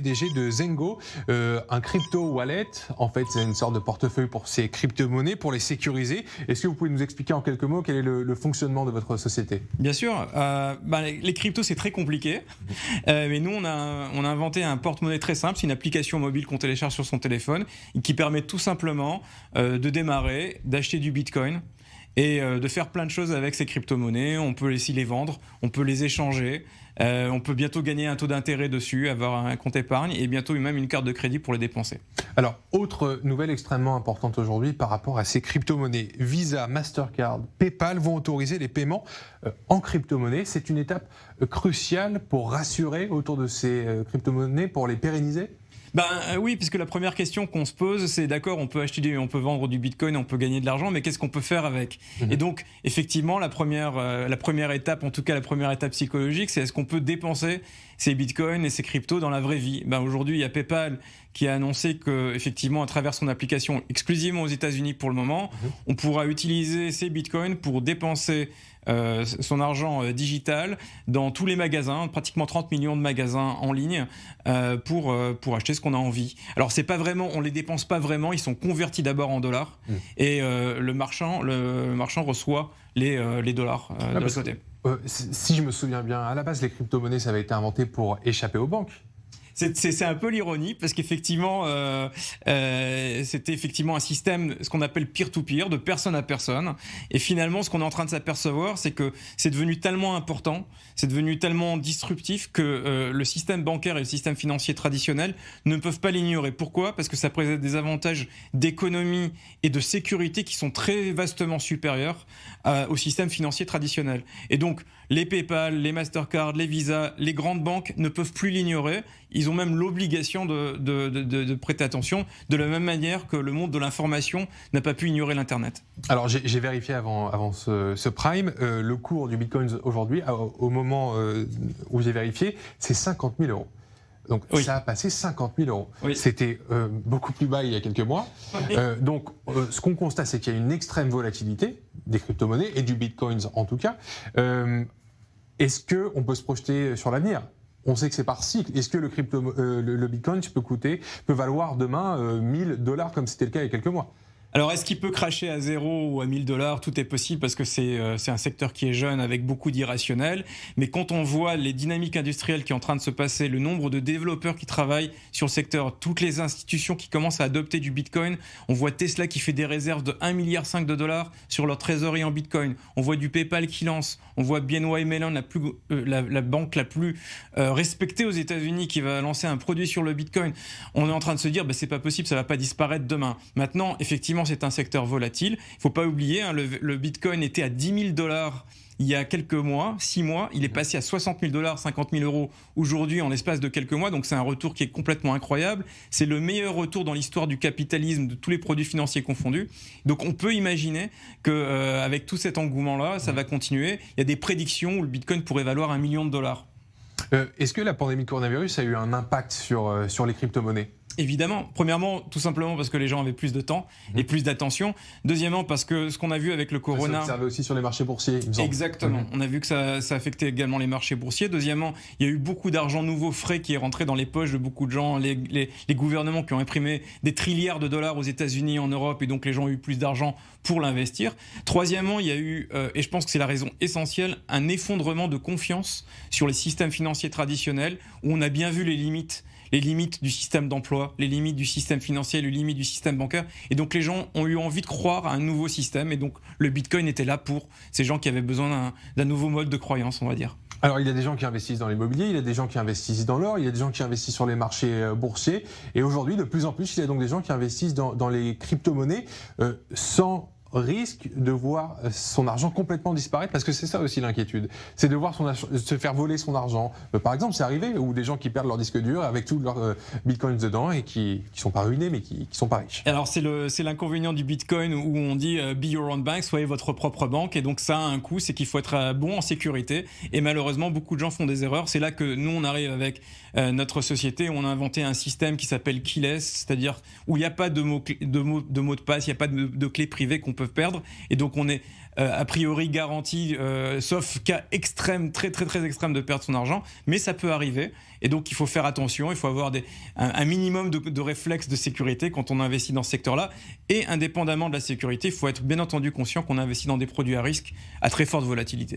PDG de Zengo, un crypto wallet. En fait, c'est une sorte de portefeuille pour ces crypto-monnaies, pour les sécuriser. Est-ce que vous pouvez nous expliquer en quelques mots quel est le fonctionnement de votre société? Bien sûr, les cryptos c'est très compliqué, mais nous on a inventé un porte-monnaie très simple, c'est une application mobile qu'on télécharge sur son téléphone qui permet tout simplement de démarrer, d'acheter du Bitcoin et de faire plein de choses avec ces crypto-monnaies. On peut aussi les vendre, on peut les échanger, on peut bientôt gagner un taux d'intérêt dessus, avoir un compte épargne et bientôt même une carte de crédit pour les dépenser. Alors, autre nouvelle extrêmement importante aujourd'hui par rapport à ces crypto-monnaies. Visa, Mastercard, PayPal vont autoriser les paiements en crypto-monnaies. C'est une étape cruciale pour rassurer autour de ces crypto-monnaies, pour les pérenniser? Oui, puisque la première question qu'on se pose, c'est d'accord, on peut vendre du Bitcoin, on peut gagner de l'argent, mais qu'est-ce qu'on peut faire avec? Et donc, effectivement, la première étape, en tout cas la première étape psychologique, c'est est-ce qu'on peut dépenser ces Bitcoins et ces cryptos dans la vraie vie? Aujourd'hui, il y a PayPal qui a annoncé que, effectivement, à travers son application exclusivement aux États-Unis pour le moment, on pourra utiliser ces Bitcoins pour dépenser son argent digital dans tous les magasins, pratiquement 30 millions de magasins en ligne pour acheter ce qu'on a envie. Alors c'est pas vraiment, on les dépense pas vraiment, ils sont convertis d'abord en dollars et le marchand reçoit les dollars de l'autre côté. Si je me souviens bien, à la base les crypto-monnaies ça avait été inventé pour échapper aux banques. C'est un peu l'ironie parce qu'effectivement, c'était effectivement un système, ce qu'on appelle peer-to-peer, de personne à personne. Et finalement, ce qu'on est en train de s'apercevoir, c'est que c'est devenu tellement important, c'est devenu tellement disruptif que le système bancaire et le système financier traditionnel ne peuvent pas l'ignorer. Pourquoi? Parce que ça présente des avantages d'économie et de sécurité qui sont très vastement supérieurs au système financier traditionnel. Et donc, les PayPal, les Mastercard, les Visa, les grandes banques ne peuvent plus l'ignorer. Ils ont même l'obligation de prêter attention, de la même manière que le monde de l'information n'a pas pu ignorer l'Internet. Alors j'ai vérifié avant ce Prime, le cours du Bitcoin aujourd'hui, au moment où j'ai vérifié, c'est 50 000 euros. Donc oui. Ça a passé 50 000 euros. Oui. C'était beaucoup plus bas il y a quelques mois. Oui. Donc ce qu'on constate, c'est qu'il y a une extrême volatilité des crypto-monnaies et du Bitcoin en tout cas. Est-ce qu'on peut se projeter sur l'avenir? On sait que c'est par cycle. Est-ce que le Bitcoin peut valoir demain $1000 comme c'était le cas il y a quelques mois? Alors, est-ce qu'il peut cracher à 0 ou à $1000? Tout est possible parce que c'est un secteur qui est jeune avec beaucoup d'irrationnel. Mais quand on voit les dynamiques industrielles qui sont en train de se passer, le nombre de développeurs qui travaillent sur le secteur, toutes les institutions qui commencent à adopter du Bitcoin, on voit Tesla qui fait des réserves de 1,5 milliard sur leur trésorerie en Bitcoin. On voit du PayPal qui lance. On voit BNY Mellon, la banque la plus respectée aux États-Unis, qui va lancer un produit sur le Bitcoin. On est en train de se dire, c'est pas possible, ça va pas disparaître demain. Maintenant, effectivement, c'est un secteur volatile. Il ne faut pas oublier, le Bitcoin était à $10 000 il y a quelques mois, 6 mois. Il est passé à $60 000, 50 000 euros aujourd'hui en l'espace de quelques mois. Donc c'est un retour qui est complètement incroyable. C'est le meilleur retour dans l'histoire du capitalisme, de tous les produits financiers confondus. Donc on peut imaginer qu'avec tout cet engouement-là, ça va continuer. Il y a des prédictions où le Bitcoin pourrait valoir $1 million. Est-ce que la pandémie de coronavirus a eu un impact sur les crypto-monnaies ? Évidemment. Premièrement, tout simplement parce que les gens avaient plus de temps et plus d'attention. Deuxièmement, parce que ce qu'on a vu avec le corona... Ça s'observait aussi sur les marchés boursiers, il me semble. Exactement. On a vu que ça affectait également les marchés boursiers. Deuxièmement, il y a eu beaucoup d'argent nouveau frais qui est rentré dans les poches de beaucoup de gens. Les gouvernements qui ont imprimé des trilliards de dollars aux États-Unis, en Europe, et donc les gens ont eu plus d'argent pour l'investir. Troisièmement, il y a eu, et je pense que c'est la raison essentielle, un effondrement de confiance sur les systèmes financiers traditionnels, où on a bien vu les limites du système d'emploi, les limites du système financier, les limites du système bancaire. Et donc les gens ont eu envie de croire à un nouveau système. Et donc le Bitcoin était là pour ces gens qui avaient besoin d'un nouveau mode de croyance, on va dire. Alors il y a des gens qui investissent dans l'immobilier, il y a des gens qui investissent dans l'or, il y a des gens qui investissent sur les marchés boursiers. Et aujourd'hui, de plus en plus, il y a donc des gens qui investissent dans les crypto-monnaies sans risque de voir son argent complètement disparaître, parce que c'est ça aussi l'inquiétude, c'est de voir se faire voler son argent. Par exemple, c'est arrivé, ou des gens qui perdent leur disque dur avec tous leurs bitcoins dedans et qui sont pas ruinés mais qui sont pas riches. Alors c'est l'inconvénient du bitcoin où on dit be your own bank, soyez votre propre banque, et donc ça a un coût, c'est qu'il faut être bon en sécurité, et malheureusement beaucoup de gens font des erreurs. C'est là que nous on arrive avec notre société, on a inventé un système qui s'appelle keyless, c'est-à-dire où il n'y a pas de mot de passe, il n'y a pas de clé privée qu'on peut perdre, et donc on est a priori garantie, sauf cas extrême, très très très extrême de perdre son argent, mais ça peut arriver. Et donc il faut faire attention, il faut avoir un minimum de réflexes de sécurité quand on investit dans ce secteur-là. Et indépendamment de la sécurité, il faut être bien entendu conscient qu'on investit dans des produits à risque à très forte volatilité.